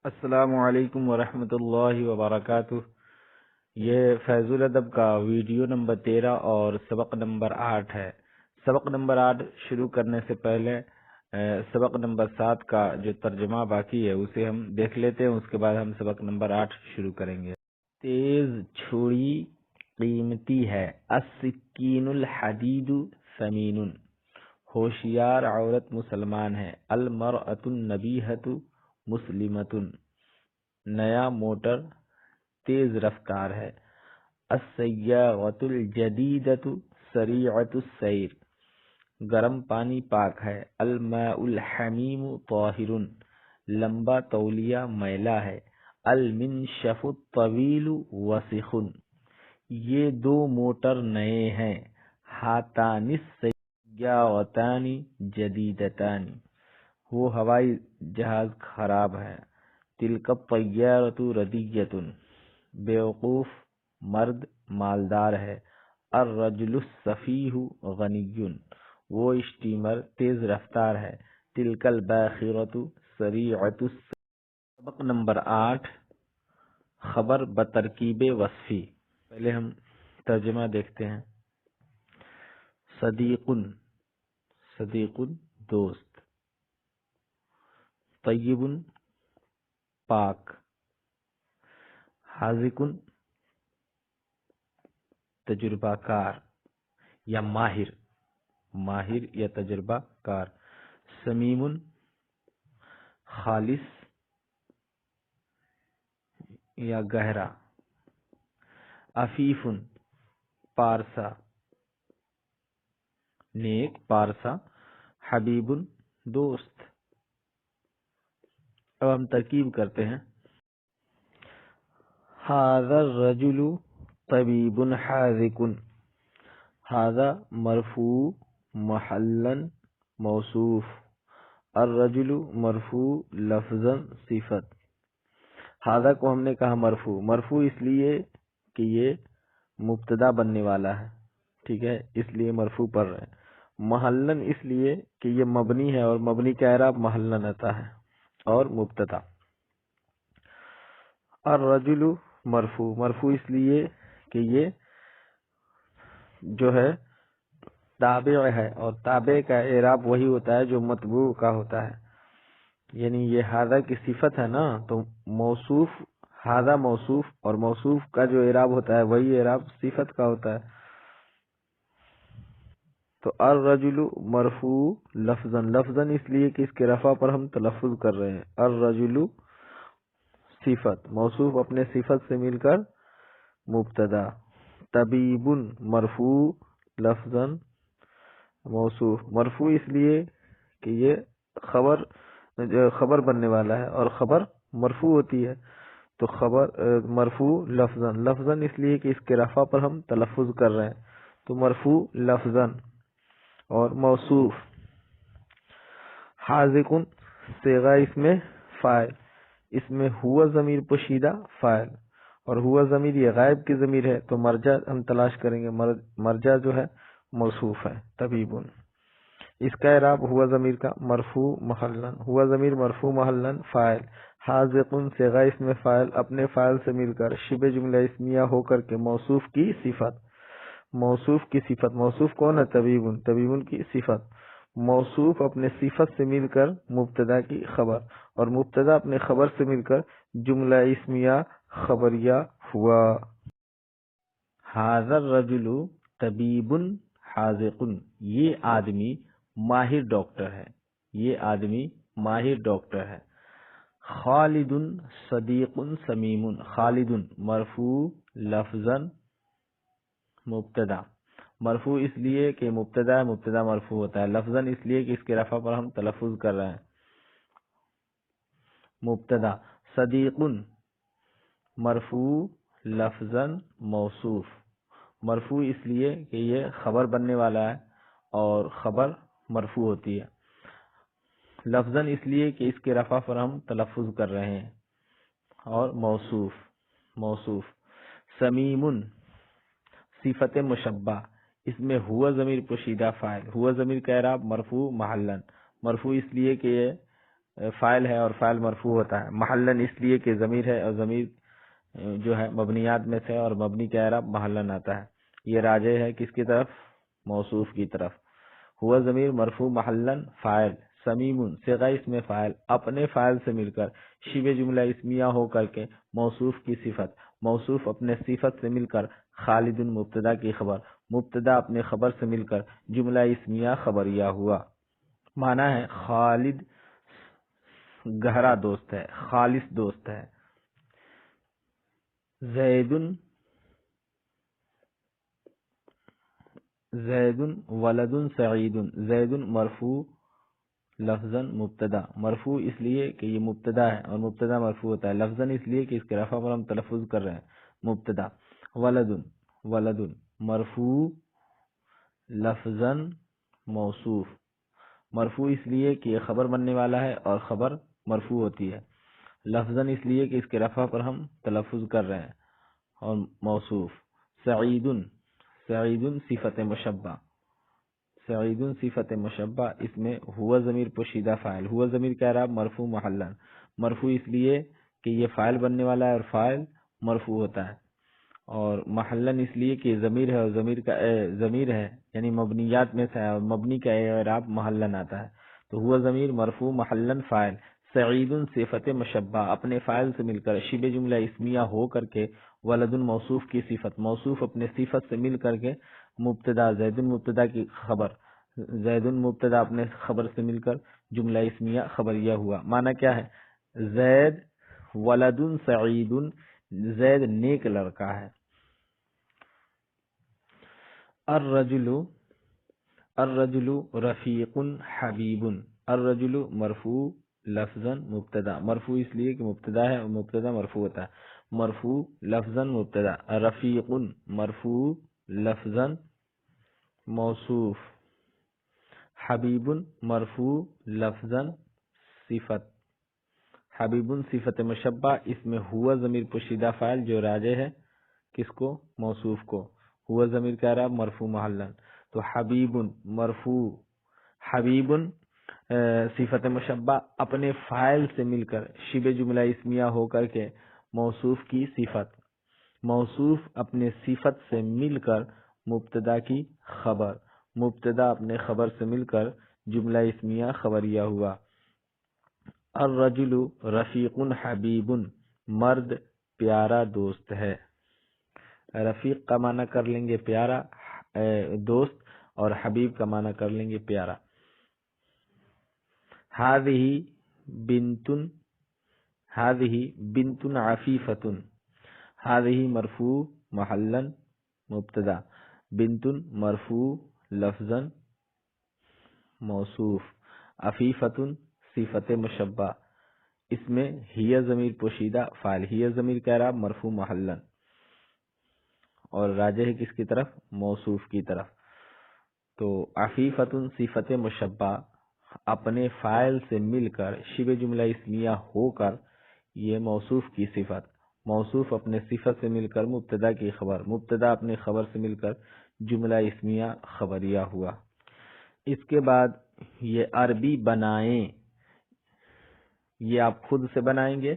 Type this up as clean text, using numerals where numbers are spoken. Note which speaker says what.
Speaker 1: السلام علیکم ورحمۃ اللہ وبرکاتہ۔ یہ فیض الادب کا ویڈیو نمبر 13 اور سبق نمبر 8 ہے۔ سبق نمبر 8 شروع کرنے سے پہلے سبق نمبر 7 کا جو ترجمہ باقی ہے اسے ہم دیکھ لیتے ہیں، اس کے بعد ہم سبق نمبر 8 شروع کریں گے۔ تیز چھری قیمتی ہے، السکین الحدید ثمین، ہوشیار عورت مسلمان ہے، المرأۃ النبیہۃ مسلمۃ، نیا موٹر تیز رفتار ہے، السیارۃ الجدیدۃ سریعۃ السیر، گرم پانی پاک ہے، الماء الحمیم طاہر، لمبا تولیہ میلا ہے، المنشف الطویل وسخ، یہ دو موٹر نئے ہیں، ہاتان السیارتان جدیدتان، وہ ہوائی جہاز خراب ہے، تلک الطیارۃ ردیۃ، بیوقوف مرد مالدار ہے، الرجل السفیہ غنی، وہ اسٹیمر تیز رفتار ہے، تلک الباخرۃ سریعۃ السیر۔ سبق نمبر 8 خبر بترکیب وصفی۔ پہلے ہم ترجمہ دیکھتے ہیں۔ صدیق، صدیق دوست، طیب پاک، حاذق تجربہ کار یا ماہر، ماہر یا تجربہ کار، سمیم خالص یا گہرا، عفیف پارسا نیک پارسا، حبیب دوست۔ اب ہم ترکیب کرتے ہیں۔ ھذا الرجل طبیب حاذق، ھذا مرفوع محلا موصوف، الرجل مرفوع لفظا صفت۔ ھذا کو ہم نے کہا مرفوع، مرفوع اس لیے کہ یہ مبتدا بننے والا ہے، ٹھیک ہے، اس لیے مرفوع پڑھ رہے ہیں۔ محلن اس لیے کہ یہ مبنی ہے اور مبنی کا اعراب محلن آتا ہے، اور مبتدا۔ الرجل مرفوع، مرفوع اس لیے کہ یہ جو ہے تابع ہے، اور تابع کا اعراب وہی ہوتا ہے جو متبوع کا ہوتا ہے، یعنی یہ ھذا کی صفت ہے نا، تو موصوف ھذا موصوف، اور موصوف کا جو اعراب ہوتا ہے وہی اعراب صفت کا ہوتا ہے۔ تو الرجل مرفوع لفظاً، لفظاً اس لیے کہ اس کے رفع پر ہم تلفظ کر رہے ہیں۔ الرجل صفت، موصوف اپنے صفت سے مل کر مبتدا۔ طبیب مرفوع لفظاً موصوف، مرفوع اس لیے کہ یہ خبر بننے والا ہے، اور خبر مرفوع ہوتی ہے، تو خبر مرفوع لفظاً، لفظاً اس لیے کہ اس کے رفع پر ہم تلفظ کر رہے ہیں، تو مرفوع لفظاً اور موصوف۔ حاذق صیغہ اس میں فاعل، اس میں ہوا ضمیر پوشیدہ فاعل، اور ہوا ضمیر یہ غائب کی ضمیر ہے، تو مرجع ہم تلاش کریں گے، مرجع جو ہے موصوف ہے طبیب، اس کا اعراب ہوا ضمیر کا مرفوع محلن، ہوا ضمیر مرفوع محلن فاعل، حاذق صیغہ اس میں فاعل اپنے فاعل سے مل کر شبہ جملہ اسمیہ ہو کر کے موصوف کی صفت، موصوف کی صفت، موصوف کون ہے؟ طبیب، طبیب کی صفت، موصوف اپنے صفت سے مل کر مبتدا کی خبر، اور مبتدا اپنے خبر سے مل کر جملہ اسمیہ خبریہ ہوا۔ ھذا الرجل طبیب حاذق، یہ آدمی ماہر ڈاکٹر ہے، یہ آدمی ماہر ڈاکٹر ہے۔ خالد صدیق سمیم، خالد مرفوع لفظاً مبتدا، مرفوع اس لیے کہ مبتدا مرفوع ہوتا ہے، لفظاً اس لیے کہ اس کے رفع پر ہم تلفظ کر رہے ہیں، مبتدا۔ صدیق مرفوع لفظاً موصوف، مرفوع اس لیے کہ یہ خبر بننے والا ہے اور خبر مرفوع ہوتی ہے، لفظاً اس لیے کہ اس کے رفع پر ہم تلفظ کر رہے ہیں، اور موصوف، موصوف۔ سمیم صفت مشبہ، اس میں ہوا ضمیر پوشیدہ فاعل، ہوا ضمیر کا اعراب مرفوع محلن، مرفوع اس لیے کہ یہ فاعل ہے اور فاعل مرفوع ہوتا ہے، محلن اس لیے کہ ضمیر ہے اور ضمیر جو ہے مبنیات میں سے، اور مبنی کا اعراب محلن آتا ہے۔ یہ راجع ہے کس کی طرف؟ موصوف کی طرف۔ ہوا ضمیر مرفوع محلن فاعل، سمیم صیغہ اسم فاعل اپنے فاعل سے مل کر شبہ جملہ اسمیہ ہو کر کے موصوف کی صفت، موصوف اپنے صفت سے مل کر خالد مبتدا کی خبر، مبتدا اپنے خبر سے مل کر جملہ اسمیہ خبریہ ہوا۔ معنی ہے خالد گہرا دوست ہے، خالص دوست ہے۔ زید ولد سعید، زید مرفوع لفظاً مبتدا، مرفوع اس لیے کہ یہ مبتدا ہے اور مبتدا مرفوع ہوتا ہے، لفظاً اس لیے کہ اس کے رفع پر ہم تلفظ کر رہے ہیں مبتدا۔ ولد مرفوع لفظاً موصوف، مرفوع اس لیے کہ یہ خبر بننے والا ہے اور خبر مرفوع ہوتی ہے، لفظاً اس لیے کہ اس کے رفع پر ہم تلفظ کر رہے ہیں اور موصوف۔ سعید صفت مشبہ، سعید صفت مشبہ، اس میں ہوا ضمیر پوشیدہ فاعل، ہوا ضمیر کا اعراب مرفوع محلن، مرفوع اس لیے کہ یہ فاعل بننے والا ہے اور فاعل مرفوع ہوتا ہے، اور محلن اس لیے کہ ضمیر ہے اور ضمیر ہے یعنی مبنیات میں سے ہے اور مبنی کا اعراب محلن آتا ہے، تو ہوا ضمیر مرفوع محلن فاعل، سعید صفت مشبہ اپنے فاعل سے مل کر شبہ جملہ اسمیہ ہو کر کے، ولد موصوف کی صفت، موصوف اپنے صفت سے مل کر کے، مبتدا زید مبتدا کی خبر، زید مبتدا اپنے خبر سے مل کر جملہ اسمیہ خبریہ ہوا۔ معنی کیا ہے؟ زید ولد سعید، زید نیک لڑکا ہے۔ الرجل رفیق حبیب، الرجل مرفوع لفظاً مبتدا، مرفوع اس لیے کہ مبتدا ہے اور مبتدا مرفوع ہوتا ہے، مرفوع لفظاً مبتدا، رفیق مرفوع لفظاً موصوف، حبیب مرفوع لفظاً صفت، حبیب صفت مشبہ، اس میں ہوا ضمیر پوشیدہ فاعل جو راجع ہے کس کو؟ موصوف کو، ہوا ضمیر کا اعراب مرفوع محلن، تو حبیب مرفوع، حبیب صفت مشبہ اپنے فاعل سے مل کر شبہ جملہ اسمیہ ہو کر کے موصوف کی صفت، موصوف اپنے صفت سے مل کر مبتدا کی خبر، مبتدا اپنے خبر سے مل کر جملہ اسمیہ خبریہ ہوا۔ الرجل رفیق حبیب، مرد پیارا دوست ہے، رفیق کا معنی کر لیں گے پیارا دوست، اور حبیب کا معنی کر لیں گے پیارا۔ هذه بنت عفیفۃ، هذه مرفوع محلا مبتدا، بنت مرفوع لفظا موصوف، عفیفۃ صفت مشبہ، اس میں ہی ضمیر پوشیدہ فاعل، ہی ضمیر کا اعراب مرفوع محلا، اور راجع ہے کس کی طرف؟ موصوف کی طرف، تو عفیفۃ صفت مشبہ اپنے فاعل سے مل کر شبہ جملہ اسمیہ ہو کر یہ موصوف کی صفت، موصوف اپنے صفت سے مل کر مبتدا کی خبر، مبتدا اپنے خبر سے مل کر جملہ اسمیہ خبریہ ہوا۔ اس کے بعد یہ عربی بنائیں، یہ آپ خود سے بنائیں گے